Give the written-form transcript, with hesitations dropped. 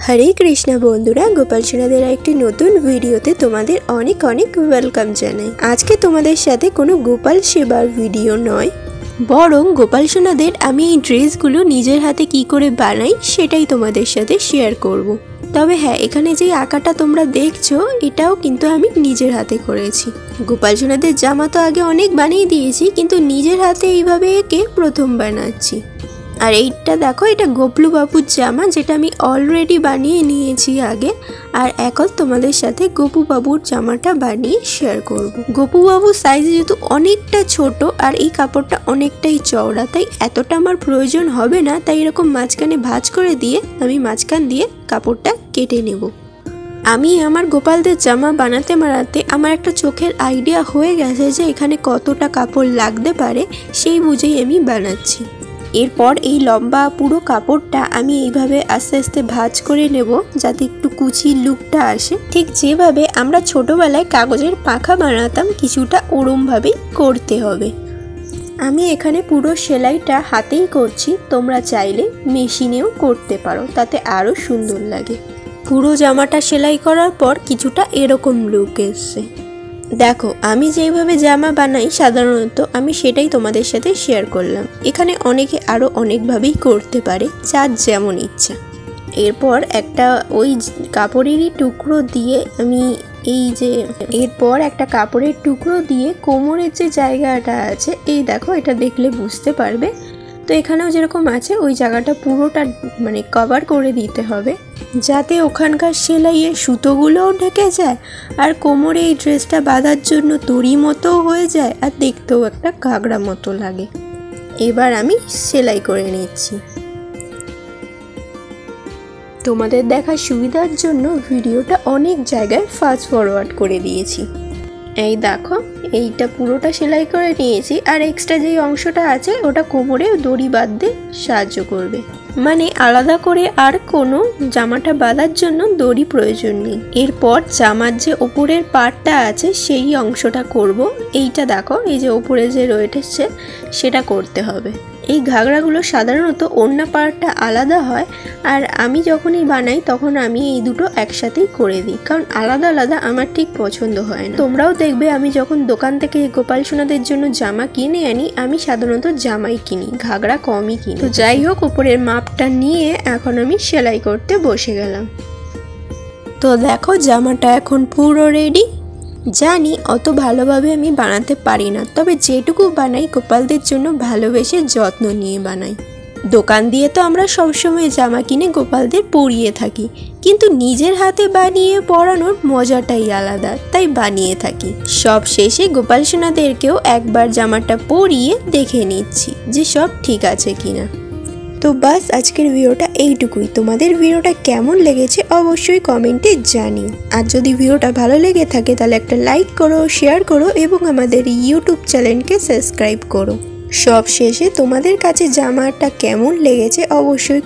हरे कृष्णा बंधुरा गोपाल सोनादेर एकटी नतून भिडियोते तोमादेर अनेक अनेक वेलकाम जानाई। आज के तोमादेर साथे कोनो गोपाल सेवार भिडियो नय, बरং गोपाल सोनादेर आमी এই ড্রেসগুলো নিজের হাতে কি করে বানাই সেটাই তোমাদের সাথে শেয়ার করব। তবে হ্যাঁ, এখানে যে আঁকাটা তোমরা দেখছো এটাও কিন্তু আমি নিজের হাতে করেছি। গোপাল সোনাদের জামা তো আগে অনেক বানিয়ে দিয়েছি, কিন্তু নিজের হাতে এইভাবে এঁকে প্রথম বানাচ্ছি। আর এইটা দেখো, এটা গোপলু বাবুর জামা, যেটা আমি অলরেডি বানিয়ে নিয়েছি আগে। আর এখন তোমাদের সাথে গোপু বাবুর জামাটা বানিয়ে শেয়ার করব। গোপু বাবুর সাইজ যেহেতু অনেকটা ছোট আর এই কাপড়টা অনেকটাই চওড়া, তাই এতটা আমার প্রয়োজন হবে না। তাই এরকম মাঝখানে ভাঁজ করে দিয়ে আমি মাঝখান দিয়ে কাপড়টা কেটে নেব। আমি আমার গোপালদের জামা বানাতে বানাতে আমার একটা চোখের আইডিয়া হয়ে গেছে যে এখানে কতটা কাপড় লাগতে পারে, সেই বুঝেই আমি বানাচ্ছি। এরপর এই লম্বা পুরো কাপড়টা আমি এইভাবে আস্তে আস্তে ভাঁজ করে নেব, যাতে একটু কুচির লুকটা আসে। ঠিক যেভাবে আমরা ছোটবেলায় কাগজের পাখা বানাতাম, কিছুটা ওরমভাবেই করতে হবে। আমি এখানে পুরো সেলাইটা হাতেই করছি, তোমরা চাইলে মেশিনেও করতে পারো, তাতে আরও সুন্দর লাগে। পুরো জামাটা সেলাই করার পর কিছুটা এরকম লুক এসছে। দেখো, আমি যেইভাবে জামা বানাই সাধারণত আমি সেটাই তোমাদের সাথে শেয়ার করলাম। এখানে অনেকে আরও অনেকভাবেই করতে পারে, যার যেমন ইচ্ছা। এরপর একটা ওই কাপড়েরই টুকরো দিয়ে আমি একটা কাপড়ের টুকরো দিয়ে কোমরের যে জায়গাটা আছে, এই দেখো, এটা দেখলে বুঝতে পারবে। তো এখানেও যেরকম আছে ওই জায়গাটা পুরোটা মানে কভার করে দিতে হবে, যাতে ওখানকার সেলাইয়ের সুতোগুলোও ঢেকে যায় আর কোমরে এই ড্রেসটা বাঁধার জন্য দড়ি মতোও হয়ে যায়, আর দেখতেও একটা ঘাগরা মতো লাগে। এবার আমি সেলাই করে নিচ্ছি। তোমাদের দেখার সুবিধার জন্য ভিডিওটা অনেক জায়গায় ফাস্ট ফরওয়ার্ড করে দিয়েছি। এই দেখো, এইটা পুরোটা সেলাই করে নিয়েছি, আর এক্সট্রা যেই অংশটা আছে ওটা কোমরে দড়ি বাঁধতে সাহায্য করবে। মানে আলাদা করে আর কোনো জামাটা বাঁধার জন্য দড়ি প্রয়োজন নেই। এরপর জামার যে ওপরের পার্টটা আছে সেই অংশটা করব। এইটা দেখো, এই যে ওপরে যে রয়েছে সেটা করতে হবে। এই ঘাগরাগুলো সাধারণত ওড়না পার্টটা আলাদা হয়, আর আমি যখনই বানাই তখন আমি এই দুটো একসাথেই করে দিই, কারণ আলাদা আলাদা আমার ঠিক পছন্দ হয় না। তোমরাও দেখবে আমি যখন দোকান থেকে গোপাল সোনাদের জন্য জামা কিনে আনি, আমি সাধারণত জামাই কিনি, ঘাগরা কমই কিনি। তো যাই হোক, উপরের মাপটা নিয়ে এখন আমি সেলাই করতে বসে গেলাম। তো দেখো, জামাটা এখন পুরো রেডি। জানি অত ভালোভাবে আমি বানাতে পারি না, তবে যেটুকু বানাই গোপালদের জন্য ভালোবেসে যত্ন নিয়ে বানাই। দোকান দিয়ে তো আমরা সবসময় জামা কিনে গোপালদের পরিয়ে থাকি, কিন্তু নিজের হাতে বানিয়ে পরানোর মজাটাই আলাদা, তাই বানিয়ে থাকি। সব শেষে গোপাল সোনাদেরকেও একবার জামাটা পরিয়ে দেখে নিচ্ছি যে সব ঠিক আছে কিনা। তো বাস, আজকের ভিডিওটা এইটুকুই। তোমাদের ভিডিওটা কেমন লেগেছে অবশ্যই কমেন্টে জানিও। আর যদি ভিডিওটা ভালো লেগে থাকে তাহলে একটা লাইক করো, শেয়ার করো এবং আমাদের ইউটিউব চ্যানেলকে সাবস্ক্রাইব করো। সব শেষে তোমাদের কাছে জামাটা কেমন লেগেছে অবশ্যই